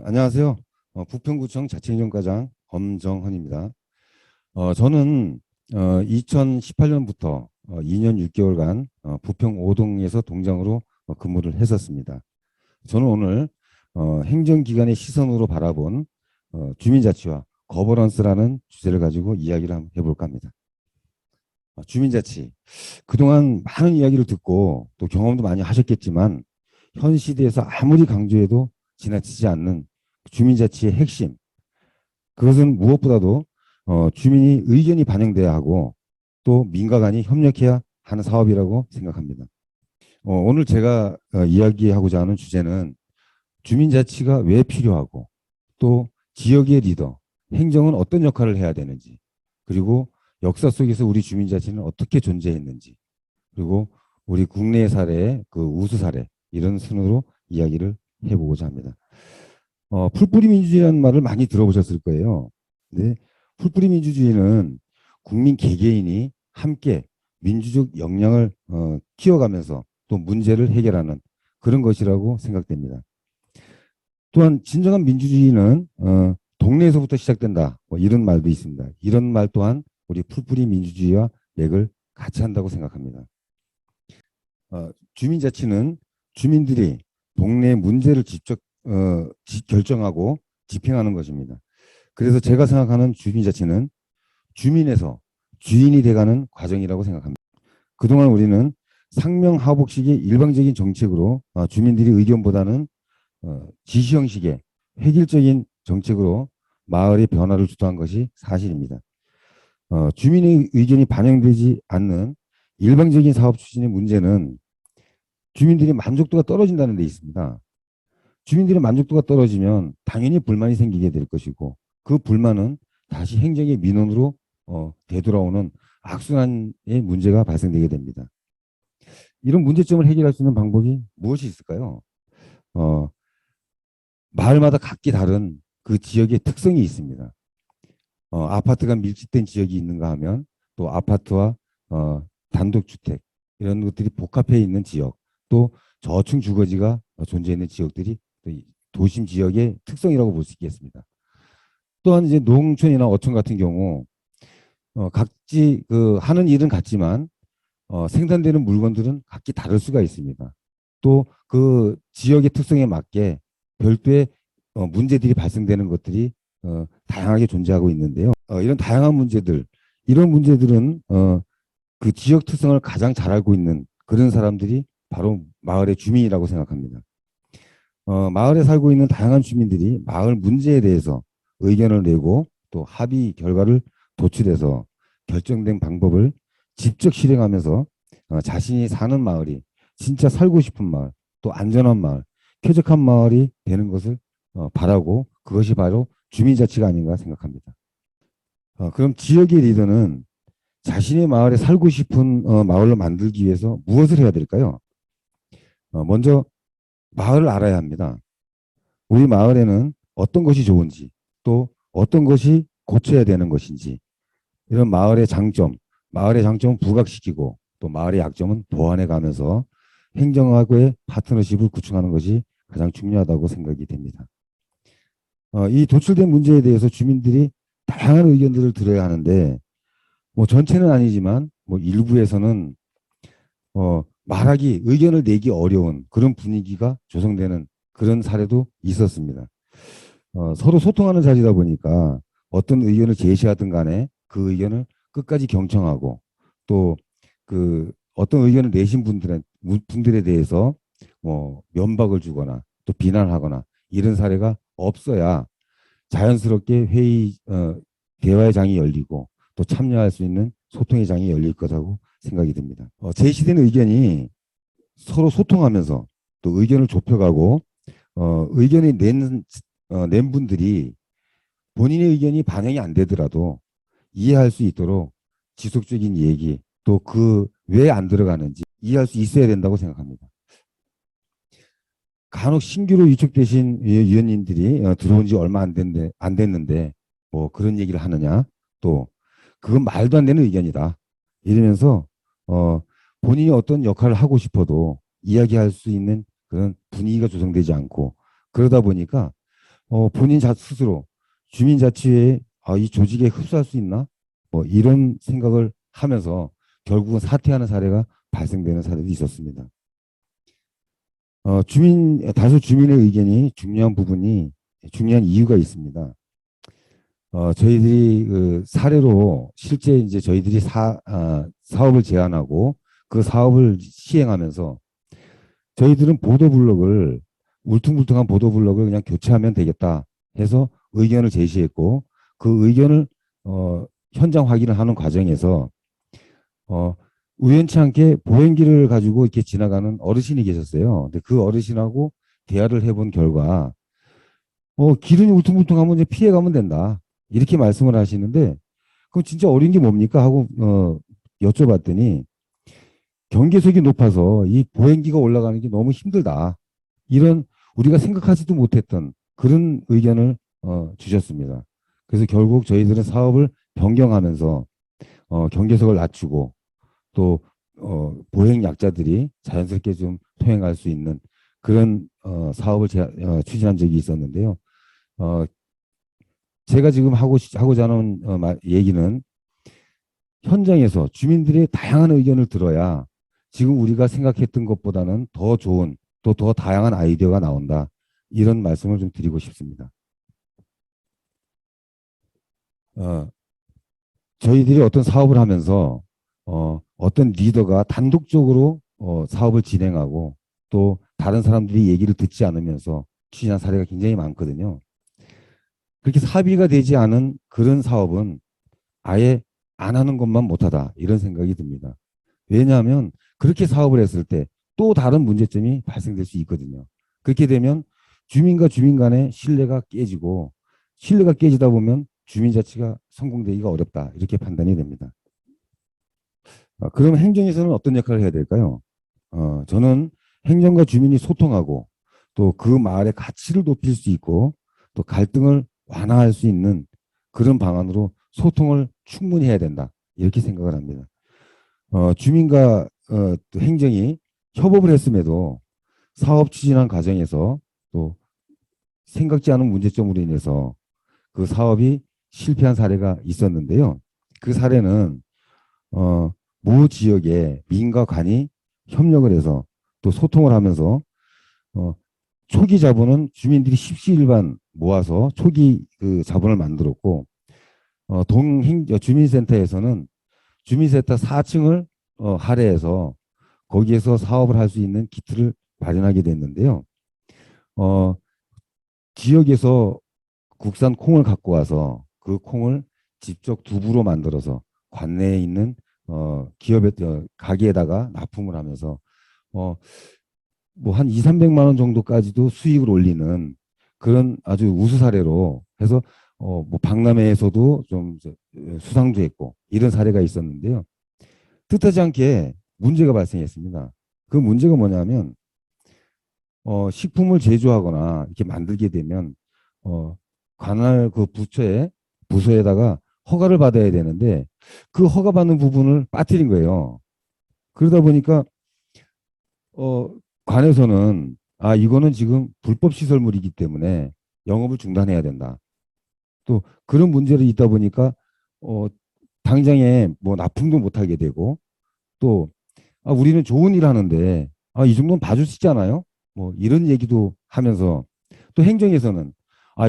안녕하세요. 부평구청 자치행정과장 엄정헌입니다. 저는 2018년부터 2년 6개월간 부평 5동에서 동장으로 근무를 했었습니다. 저는 오늘 행정기관의 시선으로 바라본 주민자치와 거버넌스라는 주제를 가지고 이야기를 한번 해볼까 합니다. 주민자치. 그동안 많은 이야기를 듣고 또 경험도 많이 하셨겠지만 현 시대에서 아무리 강조해도 지나치지 않는 주민자치의 핵심. 그것은 무엇보다도 주민이 의견이 반영돼야 하고 또 민과 간이 협력해야 하는 사업이라고 생각합니다. 오늘 제가 이야기하고자 하는 주제는 주민자치가 왜 필요하고 또 지역의 리더, 행정은 어떤 역할을 해야 되는지, 그리고 역사 속에서 우리 주민자치는 어떻게 존재했는지, 그리고 우리 국내 사례, 그 우수 사례 이런 순으로 이야기를 해보고자 합니다. 풀뿌리 민주주의라는 말을 많이 들어보셨을 거예요. 근데 풀뿌리 민주주의는 국민 개개인이 함께 민주적 역량을 키워가면서 또 문제를 해결하는 그런 것이라고 생각됩니다. 또한 진정한 민주주의는 동네에서부터 시작된다. 뭐 이런 말도 있습니다. 이런 말 또한 우리 풀뿌리 민주주의와 맥을 같이 한다고 생각합니다. 주민자치는 주민들이 동네 문제를 직접 결정하고 집행하는 것입니다. 그래서 제가 생각하는 주민자치는 주민에서 주인이 돼가는 과정이라고 생각합니다. 그동안 우리는 상명하복식의 일방적인 정책으로 주민들이 의견보다는 지시 형식의 획일적인 정책으로 마을의 변화를 주도한 것이 사실입니다. 주민의 의견이 반영되지 않는 일방적인 사업 추진의 문제는 주민들의 만족도가 떨어진다는 데 있습니다. 주민들의 만족도가 떨어지면 당연히 불만이 생기게 될 것이고 그 불만은 다시 행정의 민원으로 되돌아오는 악순환의 문제가 발생되게 됩니다. 이런 문제점을 해결할 수 있는 방법이 무엇이 있을까요? 마을마다 각기 다른 그 지역의 특성이 있습니다. 아파트가 밀집된 지역이 있는가 하면 또 아파트와 단독주택 이런 것들이 복합해 있는 지역, 또 저층 주거지가 존재하는 지역들이 도심 지역의 특성이라고 볼 수 있겠습니다. 또한 이제 농촌이나 어촌 같은 경우 각지 그 하는 일은 같지만 생산되는 물건들은 각기 다를 수가 있습니다. 또 그 지역의 특성에 맞게 별도의 문제들이 발생되는 것들이 다양하게 존재하고 있는데요. 이런 다양한 문제들, 이런 문제들은 그 지역 특성을 가장 잘 알고 있는 그런 사람들이 바로 마을의 주민이라고 생각합니다. 마을에 살고 있는 다양한 주민들이 마을 문제에 대해서 의견을 내고 또 합의 결과를 도출해서 결정된 방법을 직접 실행하면서 자신이 사는 마을이 진짜 살고 싶은 마을, 또 안전한 마을, 쾌적한 마을이 되는 것을 바라고 그것이 바로 주민자치가 아닌가 생각합니다. 그럼 지역의 리더는 자신의 마을에 살고 싶은 마을로 만들기 위해서 무엇을 해야 될까요? 먼저 마을을 알아야 합니다. 우리 마을에는 어떤 것이 좋은지 또 어떤 것이 고쳐야 되는 것인지 이런 마을의 장점은 부각시키고 또 마을의 약점은 보완해 가면서 행정하고의 파트너십을 구축하는 것이 가장 중요하다고 생각이 됩니다. 이 도출된 문제에 대해서 주민들이 다양한 의견들을 들어야 하는데 뭐 전체는 아니지만 뭐 일부에서는 말하기 의견을 내기 어려운 그런 분위기가 조성되는 그런 사례도 있었습니다. 서로 소통하는 자리다 보니까 어떤 의견을 제시하든 간에 그 의견을 끝까지 경청하고 또 그 어떤 의견을 내신 분들에 대해서 뭐 면박을 주거나 또 비난하거나 이런 사례가 없어야 자연스럽게 대화의 장이 열리고 또 참여할 수 있는 소통의 장이 열릴 거라고 생각이 듭니다. 제시된 의견이 서로 소통하면서 또 의견을 좁혀가고 의견을 낸 분들이 본인의 의견이 반영이 안 되더라도 이해할 수 있도록 지속적인 얘기 또 그 왜 안 들어가는지 이해할 수 있어야 된다고 생각합니다. 간혹 신규로 위촉되신 위원님들이 들어온 지 얼마 안 됐는데 뭐 그런 얘기를 하느냐 또 그건 말도 안 되는 의견이다 이러면서 본인이 어떤 역할을 하고 싶어도 이야기할 수 있는 그런 분위기가 조성되지 않고 그러다 보니까 본인 스스로 주민자치회에 이 조직에 흡수할 수 있나? 뭐 이런 생각을 하면서 결국은 사퇴하는 사례가 발생되는 사례도 있었습니다. 다수 주민의 의견이 중요한 이유가 있습니다. 저희들이 그 사례로 실제 이제 저희들이 사업을 제안하고 그 사업을 시행하면서 저희들은 울퉁불퉁한 보도블록을 그냥 교체하면 되겠다 해서 의견을 제시했고 그 의견을 현장 확인을 하는 과정에서 우연치 않게 보행기를 가지고 이렇게 지나가는 어르신이 계셨어요. 근데 그 어르신하고 대화를 해본 결과 길은 울퉁불퉁하면 이제 피해가면 된다. 이렇게 말씀을 하시는데 그럼 진짜 어려운 게 뭡니까 하고 여쭤봤더니 경계석이 높아서 이 보행기가 올라가는 게 너무 힘들다. 이런 우리가 생각하지도 못했던 그런 의견을 주셨습니다. 그래서 결국 저희들은 사업을 변경하면서 경계석을 낮추고 또 보행 약자들이 자연스럽게 좀 통행할 수 있는 그런 사업을 추진한 적이 있었는데요. 제가 지금 하고자 하는 얘기는 현장에서 주민들의 다양한 의견을 들어야 지금 우리가 생각했던 것보다는 더 좋은 또 더 다양한 아이디어가 나온다. 이런 말씀을 좀 드리고 싶습니다. 저희들이 어떤 사업을 하면서 어떤 리더가 단독적으로 사업을 진행하고 또 다른 사람들이 얘기를 듣지 않으면서 추진한 사례가 굉장히 많거든요. 그렇게 합의가 되지 않은 그런 사업은 아예 안 하는 것만 못하다 이런 생각이 듭니다. 왜냐하면 그렇게 사업을 했을 때 또 다른 문제점이 발생될 수 있거든요. 그렇게 되면 주민과 주민 간의 신뢰가 깨지다 보면 주민 자치가 성공되기가 어렵다 이렇게 판단이 됩니다. 그럼 행정에서는 어떤 역할을 해야 될까요? 저는 행정과 주민이 소통하고 또 그 마을의 가치를 높일 수 있고 또 갈등을 완화할 수 있는 그런 방안으로 소통을 충분히 해야 된다. 이렇게 생각을 합니다. 주민과 또 행정이 협업을 했음에도 사업 추진한 과정에서 또 생각지 않은 문제점으로 인해서 그 사업이 실패한 사례가 있었는데요. 그 사례는 모 지역의 민과 관이 협력을 해서 또 소통을 하면서 초기 자본은 주민들이 십시일반 모아서 초기 그 자본을 만들었고 주민센터에서는 주민센터 4층을 할애해서 거기에서 사업을 할 수 있는 기틀을 마련하게 됐는데요. 지역에서 국산 콩을 갖고 와서 그 콩을 직접 두부로 만들어서 관내에 있는 기업의 가게에다가 납품을 하면서 뭐 한 2, 300만 원 정도까지도 수익을 올리는 그런 아주 우수 사례로 해서 뭐 박람회에서도 좀 수상도 했고 이런 사례가 있었는데요. 뜻하지 않게 문제가 발생했습니다. 그 문제가 뭐냐면 식품을 제조하거나 이렇게 만들게 되면 관할 그 부서에다가 허가를 받아야 되는데 그 허가받는 부분을 빠뜨린 거예요. 그러다 보니까 관에서는 이거는 지금 불법 시설물이기 때문에 영업을 중단해야 된다. 또 그런 문제를 있다 보니까 당장에 뭐 납품도 못하게 되고 또 우리는 좋은 일 하는데 이 정도는 봐줄 수 있잖아요. 뭐 이런 얘기도 하면서 또 행정에서는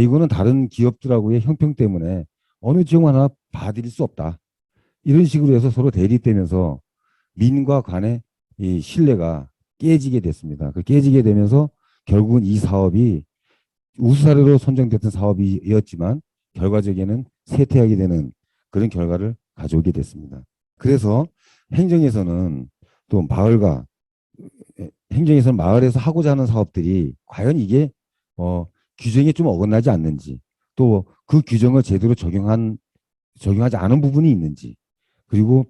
이거는 다른 기업들하고의 형평 때문에 어느 지역 하나 봐드릴 수 없다. 이런 식으로 해서 서로 대립되면서 민과 관의 이 신뢰가 깨지게 됐습니다. 그 깨지게 되면서 결국은 이 사업이 우수 사례로 선정됐던 사업이었지만 결과적에는 쇠퇴하게 되는 그런 결과를 가져오게 됐습니다. 그래서 행정에서는 또 마을에서 하고자 하는 사업들이 과연 이게 규정에 좀 어긋나지 않는지 또 그 규정을 제대로 적용하지 않은 부분이 있는지 그리고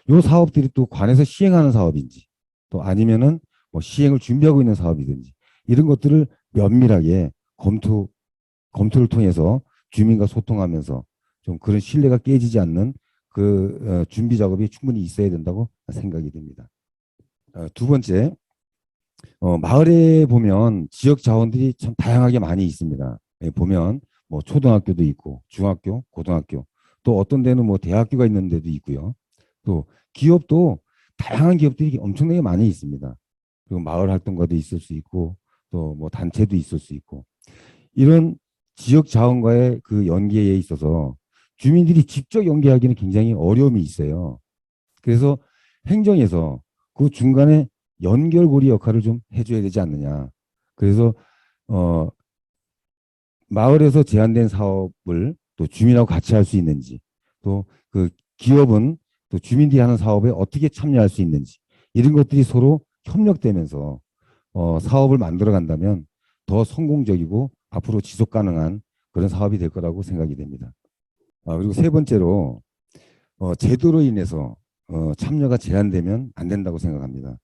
이 사업들이 또 관에서 시행하는 사업인지 또 아니면은 뭐 시행을 준비하고 있는 사업이든지 이런 것들을 면밀하게 검토를 통해서 주민과 소통하면서 좀 그런 신뢰가 깨지지 않는 그 준비 작업이 충분히 있어야 된다고 생각이 됩니다. 두 번째, 마을에 보면 지역 자원들이 참 다양하게 많이 있습니다. 보면 뭐 초등학교도 있고 중학교, 고등학교 또 어떤 데는 뭐 대학교가 있는 데도 있고요. 또 기업도 다양한 기업들이 엄청나게 많이 있습니다. 그리고 마을 활동가도 있을 수 있고 또 뭐 단체도 있을 수 있고 이런 지역 자원과의 그 연계에 있어서 주민들이 직접 연계하기는 굉장히 어려움이 있어요. 그래서 행정에서 그 중간에 연결고리 역할을 좀 해줘야 되지 않느냐. 그래서 어, 마을에서 제한된 사업을 또 주민하고 같이 할 수 있는지, 또 그 기업은 또 주민들이 하는 사업에 어떻게 참여할 수 있는지 이런 것들이 서로 협력되면서 사업을 만들어 간다면 더 성공적이고 앞으로 지속 가능한 그런 사업이 될 거라고 생각이 됩니다. 그리고 세 번째로 제도로 인해서 참여가 제한되면 안 된다고 생각합니다.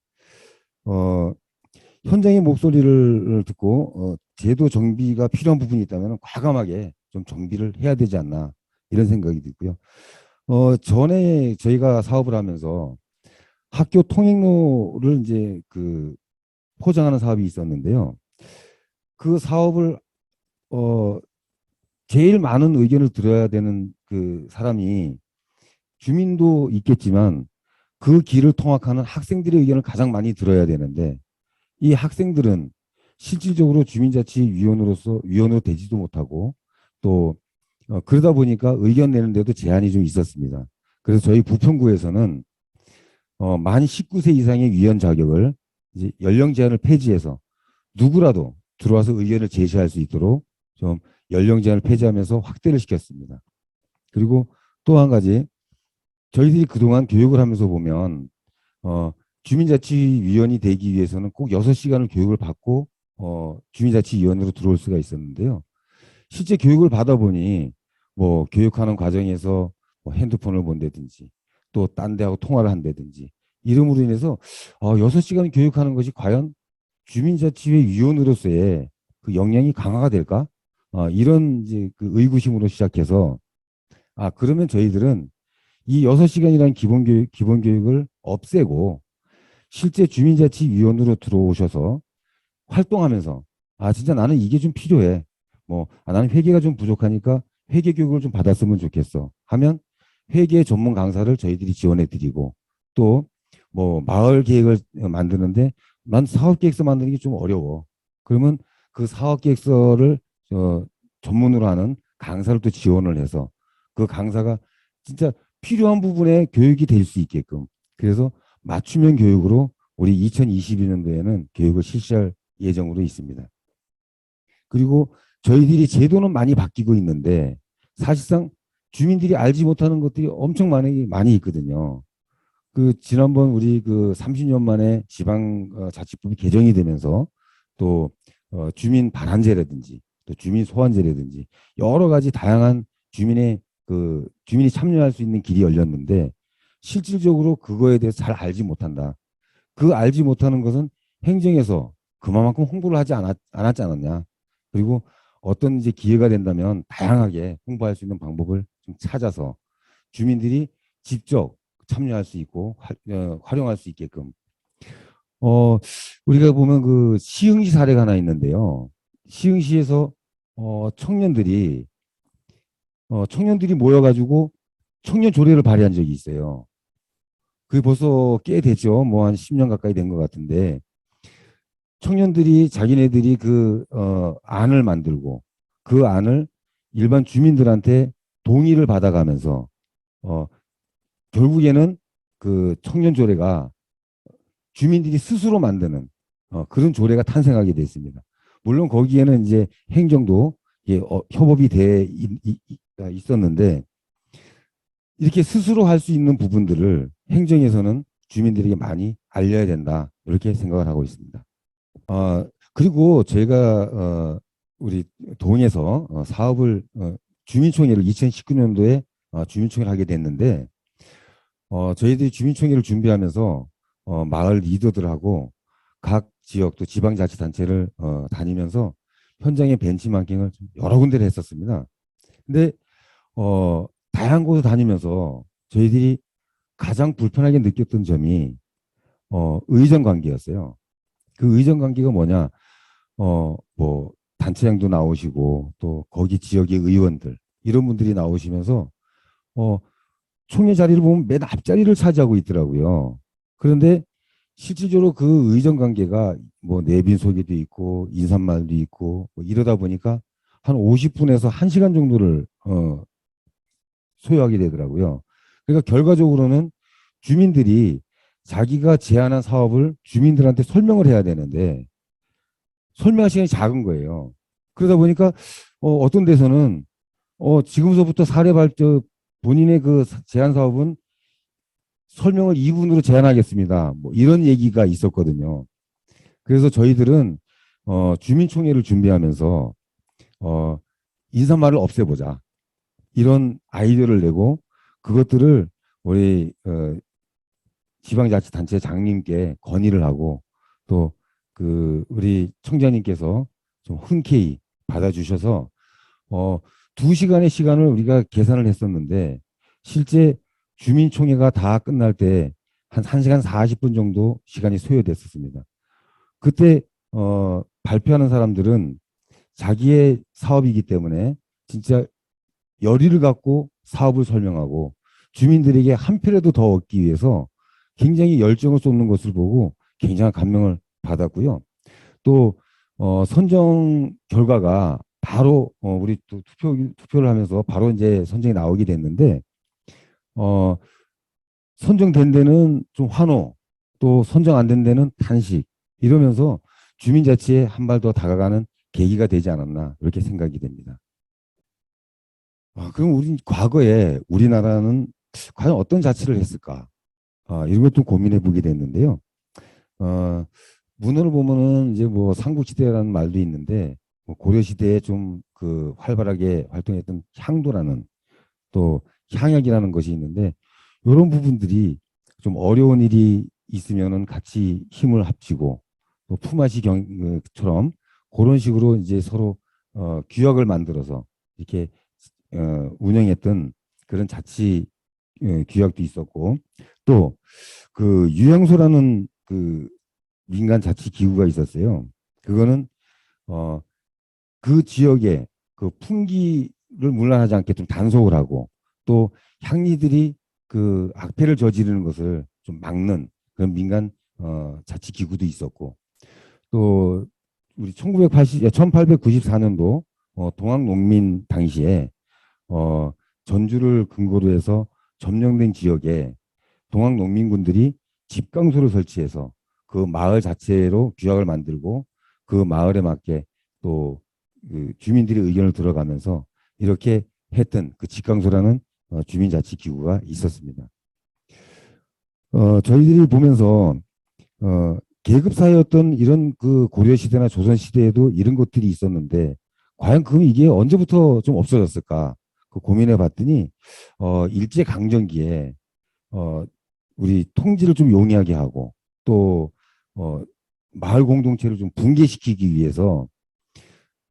어, 현장의 목소리를 듣고 제도 정비가 필요한 부분이 있다면 과감하게 좀 정비를 해야 되지 않나 이런 생각이 들고요. 전에 저희가 사업을 하면서 학교 통행로를 이제 그 포장하는 사업이 있었는데요. 그 사업을 어, 제일 많은 의견을 들어야 되는 그 사람이 주민도 있겠지만 그 길을 통학하는 학생들의 의견을 가장 많이 들어야 되는데 이 학생들은 실질적으로 주민자치위원으로서 위원으로 되지도 못하고 또 그러다 보니까 의견 내는데도 제한이 좀 있었습니다. 그래서 저희 부평구에서는 만 19세 이상의 위원 자격을 이제 연령 제한을 폐지해서 누구라도 들어와서 의견을 제시할 수 있도록 좀 연령 제한을 폐지하면서 확대를 시켰습니다. 그리고 또 한 가지 저희들이 그동안 교육을 하면서 보면 주민자치위원이 되기 위해서는 꼭 6시간을 교육을 받고 주민자치위원으로 들어올 수가 있었는데요. 실제 교육을 받아보니 뭐 교육하는 과정에서 뭐 핸드폰을 본다든지 또 딴 데하고 통화를 한다든지 이름으로 인해서 6시간 교육하는 것이 과연 주민자치회 위원으로서의 그 역량이 강화가 될까? 이런 이제 그 의구심으로 시작해서 그러면 저희들은 이 6시간이라는 기본 교육을 없애고 실제 주민자치위원으로 들어오셔서 활동하면서 진짜 나는 이게 좀 필요해. 나는 회계가 좀 부족하니까 회계 교육을 좀 받았으면 좋겠어. 하면 회계 전문 강사를 저희들이 지원해 드리고 또 뭐 마을 계획을 만드는데 난 사업 계획서 만드는 게 좀 어려워. 그러면 그 사업 계획서를 전문으로 하는 강사를 또 지원을 해서 그 강사가 진짜 필요한 부분에 교육이 될 수 있게끔 그래서 맞춤형 교육으로 우리 2022년도에는 교육을 실시할 예정으로 있습니다. 그리고 저희들이 제도는 많이 바뀌고 있는데 사실상 주민들이 알지 못하는 것들이 엄청 많이 있거든요. 그 지난번 우리 그 30년 만에 지방자치법이 개정이 되면서 또 주민 반환제라든지 또 주민 소환제라든지 여러 가지 다양한 주민이 참여할 수 있는 길이 열렸는데 실질적으로 그거에 대해서 잘 알지 못한다. 그 알지 못하는 것은 행정에서 그만큼 홍보를 하지 않았지 않았냐. 그리고 어떤 이제 기회가 된다면 다양하게 홍보할 수 있는 방법을 좀 찾아서 주민들이 직접 참여할 수 있고 활용할 수 있게끔 우리가 보면 그 시흥시 사례가 하나 있는데요. 시흥시에서 청년들이 모여가지고 청년 조례를 발의한 적이 있어요. 그게 벌써 꽤 됐죠. 뭐 한 10년 가까이 된 것 같은데 청년들이 자기네들이 그 안을 만들고 그 안을 일반 주민들한테 동의를 받아가면서 어, 결국에는 그 청년 조례가 주민들이 스스로 만드는 그런 조례가 탄생하게 됐습니다. 물론 거기에는 이제 행정도 협업이 돼 있었는데 이렇게 스스로 할 수 있는 부분들을 행정에서는 주민들에게 많이 알려야 된다 이렇게 생각을 하고 있습니다. 그리고 제가 우리 동에서 사업을 주민총회를 2019년도에 주민총회를 하게 됐는데 저희들이 주민총회를 준비하면서 마을 리더들하고 각 지역 또 지방자치단체를 다니면서 현장의 벤치마킹을 여러 군데를 했었습니다. 근데 다양한 곳을 다니면서 저희들이 가장 불편하게 느꼈던 점이 의정 관계였어요. 그 의정 관계가 뭐냐? 뭐 단체장도 나오시고 또 거기 지역의 의원들 이런 분들이 나오시면서 어, 총회 자리를 보면 맨 앞자리를 차지하고 있더라고요. 그런데 실질적으로 그 의정 관계가 뭐 내빈 소개도 있고 인사말도 있고 뭐 이러다 보니까 한 50분에서 1시간 정도를 소요하게 되더라고요. 그러니까 결과적으로는 주민들이 자기가 제안한 사업을 주민들한테 설명을 해야 되는데 설명할 시간이 작은 거예요. 그러다 보니까 어떤 데서는 지금서부터 사례 발표 본인의 그 제안 사업은 설명을 2분으로 제한하겠습니다. 뭐 이런 얘기가 있었거든요. 그래서 저희들은 주민총회를 준비하면서 어, 인사말을 없애보자 이런 아이디어를 내고 그것들을 우리 지방자치단체 장님께 건의를 하고 또 그 우리 청장님께서 좀 흔쾌히 받아주셔서 2시간의 시간을 우리가 계산을 했었는데 실제 주민총회가 다 끝날 때 한 1시간 40분 정도 시간이 소요됐었습니다. 그때 발표하는 사람들은 자기의 사업이기 때문에 진짜 열의를 갖고 사업을 설명하고 주민들에게 한 표라도 더 얻기 위해서 굉장히 열정을 쏟는 것을 보고 굉장한 감명을 받았고요. 또 선정 결과가 바로 우리 또 투표를 하면서 바로 이제 선정이 나오게 됐는데 어, 선정된 데는 좀 환호, 또 선정 안 된 데는 탄식 이러면서 주민자치에 한 발 더 다가가는 계기가 되지 않았나 이렇게 생각이 됩니다. 그럼 우리 과거에 우리나라는 과연 어떤 자치를 했을까? 이런 것도 고민해 보게 됐는데요. 어, 문헌을 보면은 이제 뭐 삼국시대라는 말도 있는데 뭐 고려시대에 좀 그 활발하게 활동했던 향도라는 또 향약이라는 것이 있는데 이런 부분들이 좀 어려운 일이 있으면은 같이 힘을 합치고 또 품앗이 경처럼 그런 식으로 이제 서로 규약을 만들어서 이렇게 운영했던 그런 자치 규약도 있었고 또 그 유양소라는 그 민간 자치 기구가 있었어요. 그거는 어, 그 지역에 그 풍기를 문란하지 않게 좀 단속을 하고 또 향리들이 그 악폐를 저지르는 것을 좀 막는 그런 민간 자치 기구도 있었고 또 우리 1894년도 동학농민 당시에 전주를 근거로 해서 점령된 지역에 동학농민군들이 집강소를 설치해서 그 마을 자체로 규약을 만들고 그 마을에 맞게 또 그 주민들의 의견을 들어가면서 이렇게 했던 그 집강소라는 주민자치기구가 있었습니다. 저희들이 보면서 계급사회였던 이런 그 고려시대나 조선시대에도 이런 것들이 있었는데 과연 그럼 이게 언제부터 좀 없어졌을까 그 고민해 봤더니 일제강점기에 우리 통지를 좀 용이하게 하고 또 마을 공동체를 좀 붕괴시키기 위해서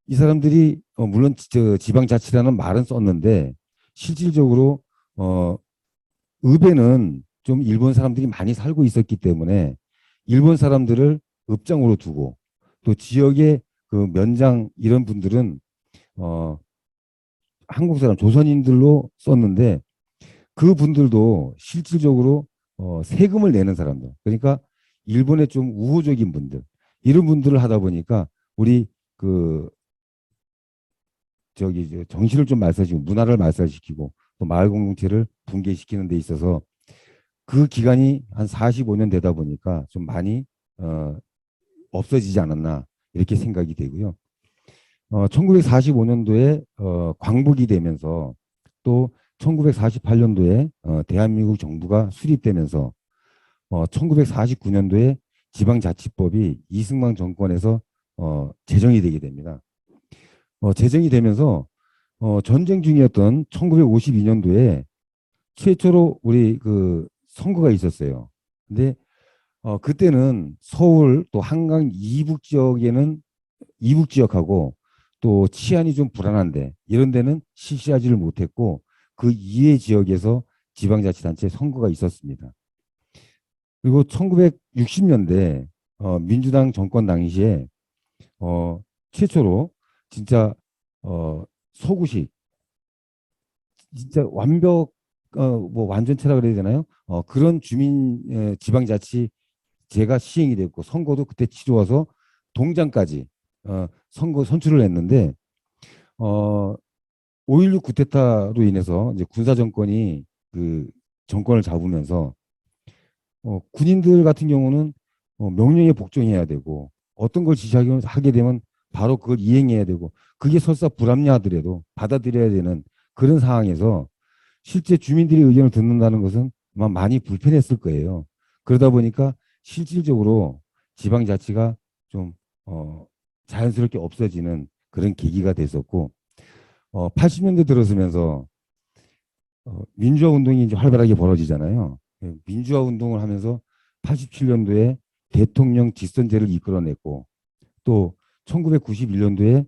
이 사람들이 물론 지방자치라는 말은 썼는데 실질적으로 읍에는 좀 일본 사람들이 많이 살고 있었기 때문에 일본 사람들을 읍장으로 두고 또 지역의 그 면장 이런 분들은 한국 사람 조선인들로 썼는데 그 분들도 실질적으로 세금을 내는 사람들 그러니까 일본의 좀 우호적인 분들 이런 분들을 하다 보니까 우리 그 저기 정신을 좀 말살시키고 문화를 말살시키고 또 마을 공동체를 붕괴시키는 데 있어서 그 기간이 한 45년 되다 보니까 좀 많이 없어지지 않았나 이렇게 생각이 되고요. 1945년도에 광복이 되면서 또 1948년도에 대한민국 정부가 수립되면서 1949년도에 지방자치법이 이승만 정권에서 제정이 되게 됩니다. 제정이 되면서 전쟁 중이었던 1952년도에 최초로 우리 그 선거가 있었어요. 근데 그때는 서울 또 한강 이북 지역에는 이북 지역하고 또 치안이 좀 불안한데 이런 데는 실시하지를 못했고 그 이외 지역에서 지방자치단체 선거가 있었습니다. 그리고 1960년대 민주당 정권 당시에 최초로 진짜 소구식, 진짜 완벽 뭐 완전체라 그래야 되나요? 그런 주민 지방자치제가 시행이 됐고 선거도 그때 치러와서 동장까지 선거 선출을 했는데 어, 5.16 쿠데타로 인해서 이제 군사 정권이 그 정권을 잡으면서 군인들 같은 경우는 명령에 복종해야 되고 어떤 걸 지시하게 되면 바로 그걸 이행해야 되고 그게 설사 불합리하더라도 받아들여야 되는 그런 상황에서 실제 주민들의 의견을 듣는다는 것은 아마 많이 불편했을 거예요. 그러다 보니까 실질적으로 지방자치가 좀 자연스럽게 없어지는 그런 계기가 됐었고 80년대 들어서면서 민주화 운동이 이제 활발하게 벌어지잖아요. 민주화 운동을 하면서 87년도에 대통령 직선제를 이끌어냈고 또 1991년도에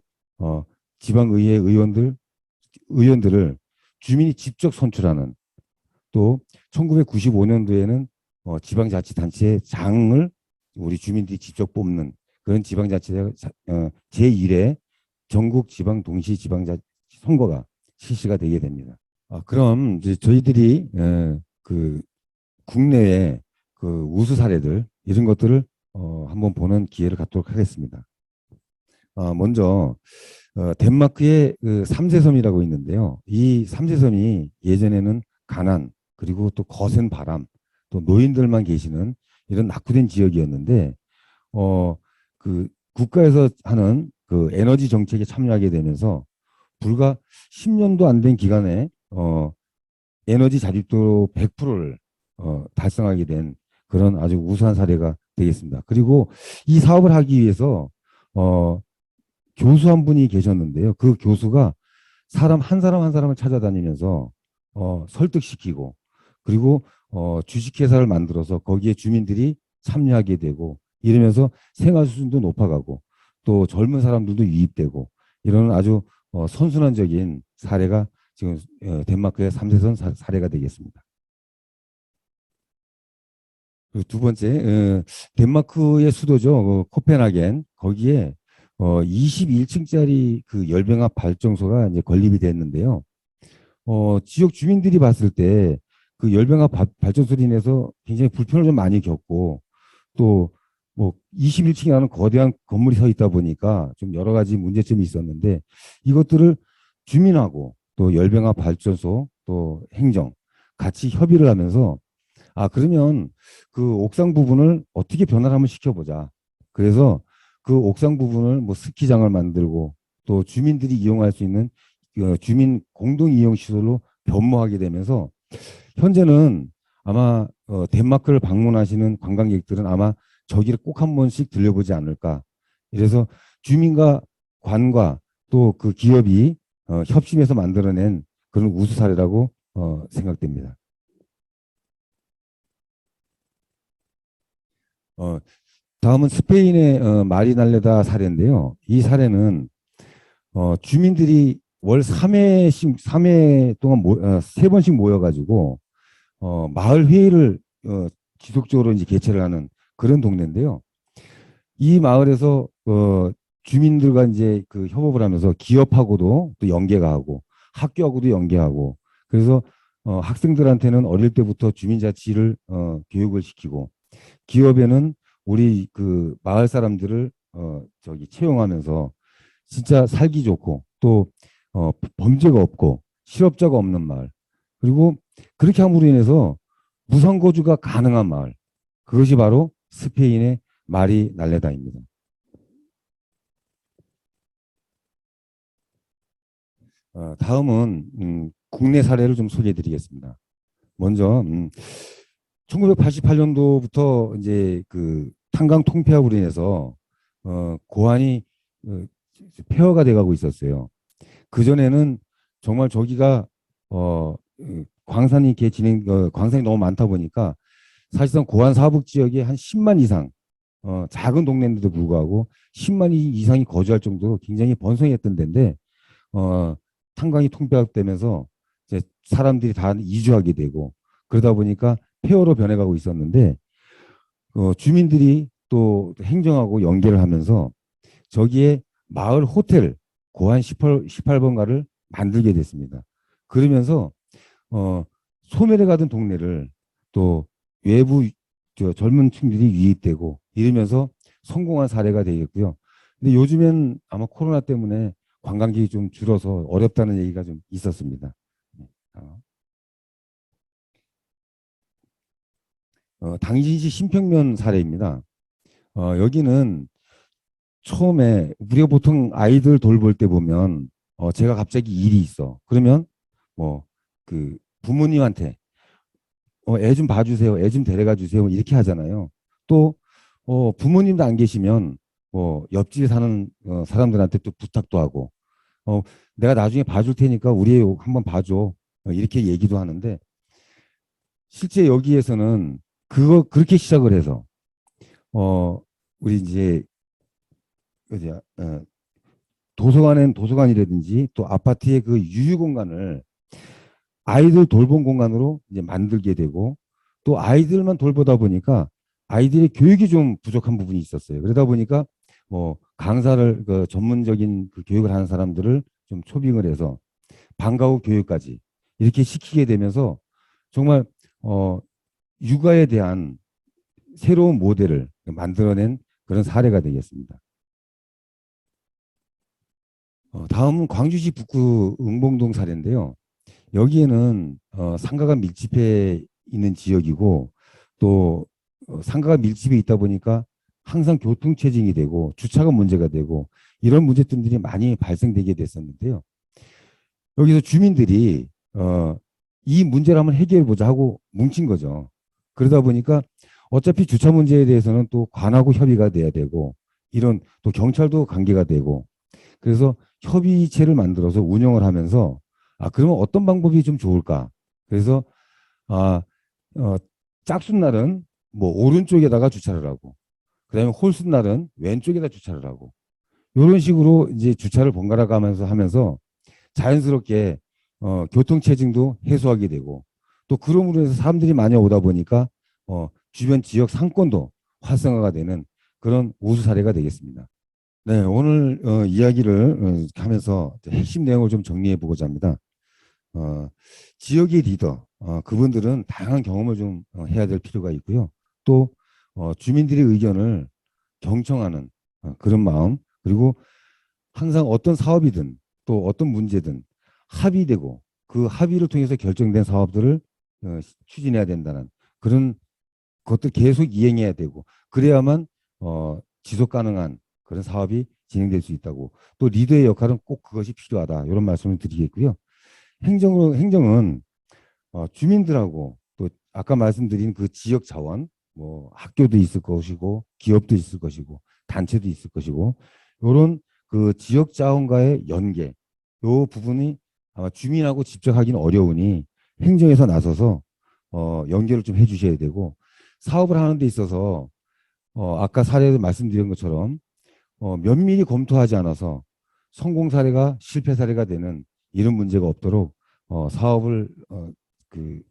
지방의회 의원들을 주민이 직접 선출하는 또 1995년도에는 지방자치단체의 장을 우리 주민들이 직접 뽑는 그런 지방자치제가 제1회 전국 지방 동시 지방자치 선거가 실시가 되게 됩니다. 그럼 이제 저희들이 그 국내의 그 우수 사례들 이런 것들을 한번 보는 기회를 갖도록 하겠습니다. 먼저 덴마크의 그 삼세섬이라고 있는데요. 이 삼세섬이 예전에는 가난 그리고 또 거센 바람 또 노인들만 계시는 이런 낙후된 지역이었는데 그 국가에서 하는 그 에너지 정책에 참여하게 되면서 불과 10년도 안 된 기간에 에너지 자립도 100%를 달성하게 된 그런 아주 우수한 사례가 되겠습니다. 그리고 이 사업을 하기 위해서 교수 한 분이 계셨는데요. 그 교수가 사람 한 사람을 찾아다니면서 설득시키고 그리고 주식회사를 만들어서 거기에 주민들이 참여하게 되고 이러면서 생활 수준도 높아가고 또 젊은 사람들도 유입되고 이런 아주 선순환적인 사례가 지금 덴마크의 3세선 사례가 되겠습니다. 그리고 두 번째, 덴마크의 수도죠. 코펜하겐. 거기에 21층짜리 그 열병합 발전소가 이제 건립이 됐는데요. 지역 주민들이 봤을 때 그 열병합 발전소로 인해서 굉장히 불편을 좀 많이 겪고 또 뭐 21층이라는 거대한 건물이 서 있다 보니까 좀 여러 가지 문제점이 있었는데 이것들을 주민하고 또 열병합 발전소 또 행정 같이 협의를 하면서 그러면 그 옥상 부분을 어떻게 변화를 한번 시켜보자. 그래서 그 옥상 부분을 뭐 스키장을 만들고 또 주민들이 이용할 수 있는 주민 공동 이용 시설로 변모하게 되면서 현재는 아마 덴마크를 방문하시는 관광객들은 아마 저기를 꼭 한 번씩 들려보지 않을까. 이래서 주민과 관과 또 그 기업이 협심해서 만들어낸 그런 우수 사례라고 생각됩니다. 다음은 스페인의 마리날레다 사례인데요. 이 사례는 주민들이 월 3회 동안 3번씩 모여가지고 마을 회의를 지속적으로 이제 개최를 하는 그런 동네인데요. 이 마을에서 주민들과 이제 그 협업을 하면서 기업하고도 또 연계가 하고 학교하고도 연계하고 그래서 학생들한테는 어릴 때부터 주민자치를 교육을 시키고 기업에는 우리 그 마을 사람들을 채용하면서 진짜 살기 좋고 또 범죄가 없고 실업자가 없는 마을 그리고 그렇게 함으로 인해서 무상거주가 가능한 마을 그것이 바로 스페인의 마리날레다입니다. 다음은 국내 사례를 좀 소개해드리겠습니다. 먼저 1988년도부터 이제 그 탄광 통폐합으로 인해서 고안이 폐허가 돼가고 있었어요. 그 전에는 정말 저기가 광산이 이렇게 광산이 너무 많다 보니까 사실상 고안 사북 지역에 한 10만 이상 작은 동네인데도 불구하고 10만 이상이 거주할 정도로 굉장히 번성했던 데인데 탄광이 통폐합되면서 이제 사람들이 다 이주하게 되고 그러다 보니까 폐허로 변해가고 있었는데 주민들이 또 행정하고 연계를 하면서 저기에 마을 호텔 고안 18번가를 만들게 됐습니다. 그러면서 소멸해 가던 동네를 또 외부 젊은 층들이 유입되고 이러면서 성공한 사례가 되겠고요. 근데 요즘엔 아마 코로나 때문에 관광객이 좀 줄어서 어렵다는 얘기가 좀 있었습니다. 당진시 신평면 사례입니다. 여기는 처음에 우리가 보통 아이들 돌볼 때 보면 제가 갑자기 일이 있어. 그러면 뭐 그 부모님한테 애 좀 봐주세요. 애 좀 데려가 주세요. 이렇게 하잖아요. 또 부모님도 안 계시면 옆집에 사는 사람들한테 또 부탁도 하고 어, 내가 나중에 봐줄 테니까 우리 애 한번 봐줘. 이렇게 얘기도 하는데 실제 여기에서는 그렇게 시작을 해서 어, 우리 이제 어디야 도서관엔 도서관이라든지 또 아파트의 그 유휴 공간을 아이들 돌봄 공간으로 이제 만들게 되고 또 아이들만 돌보다 보니까 아이들의 교육이 좀 부족한 부분이 있었어요. 그러다 보니까 강사를 그 전문적인 그 교육을 하는 사람들을 좀 초빙을 해서 방과 후 교육까지 이렇게 시키게 되면서 정말 육아에 대한 새로운 모델을 만들어낸 그런 사례가 되겠습니다. 다음은 광주시 북구 응봉동 사례인데요. 여기에는 상가가 밀집해 있는 지역이고 또 상가가 밀집해 있다 보니까 항상 교통체증이 되고 주차가 문제가 되고 이런 문제점들이 많이 발생되게 됐었는데요. 여기서 주민들이 이 문제를 한번 해결해 보자 하고 뭉친 거죠. 그러다 보니까 어차피 주차 문제에 대해서는 또 관하고 협의가 돼야 되고 이런 또 경찰도 관계가 되고 그래서 협의체를 만들어서 운영을 하면서 그러면 어떤 방법이 좀 좋을까? 그래서 아, 어, 짝순 날은 뭐 오른쪽에다가 주차를 하고 그다음에 홀수 날은 왼쪽에다 주차를 하고 이런 식으로 이제 주차를 번갈아 가면서 하면서 자연스럽게 교통체증도 해소하게 되고 또 그럼으로 해서 사람들이 많이 오다 보니까 주변 지역 상권도 활성화가 되는 그런 우수 사례가 되겠습니다. 네, 오늘 이야기를 하면서 핵심 내용을 좀 정리해 보고자 합니다. 어, 지역의 리더, 그분들은 다양한 경험을 좀 해야 될 필요가 있고요. 또 주민들의 의견을 경청하는 그런 마음, 그리고 항상 어떤 사업이든 또 어떤 문제든 합의되고 그 합의를 통해서 결정된 사업들을 추진해야 된다는 그런 것들 계속 이행해야 되고 그래야만 지속 가능한 그런 사업이 진행될 수 있다고 또 리더의 역할은 꼭 그것이 필요하다 이런 말씀을 드리겠고요. 행정은 주민들하고 또 아까 말씀드린 그 지역 자원 뭐 학교도 있을 것이고 기업도 있을 것이고 단체도 있을 것이고 이런 그 지역 자원과의 연계 요 부분이 아마 주민하고 직접 하기는 어려우니 행정에서 나서서 연결을 좀 해주셔야 되고 사업을 하는 데 있어서 아까 사례도 말씀드린 것처럼 면밀히 검토하지 않아서 성공 사례가 실패 사례가 되는 이런 문제가 없도록 사업을 그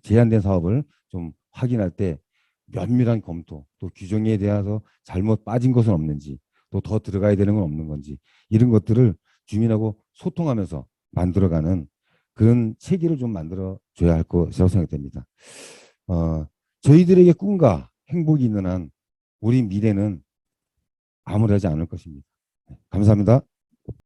제한된 사업을 좀 확인할 때 면밀한 검토 또 규정에 대해서 잘못 빠진 것은 없는지 또 더 들어가야 되는 건 없는 건지 이런 것들을 주민하고 소통하면서 만들어가는 그런 체계를 좀 만들어 줘야 할 것이라고 생각됩니다. 저희들에게 꿈과 행복이 있는 한 우리 미래는 암울하지 않을 것입니다. 감사합니다.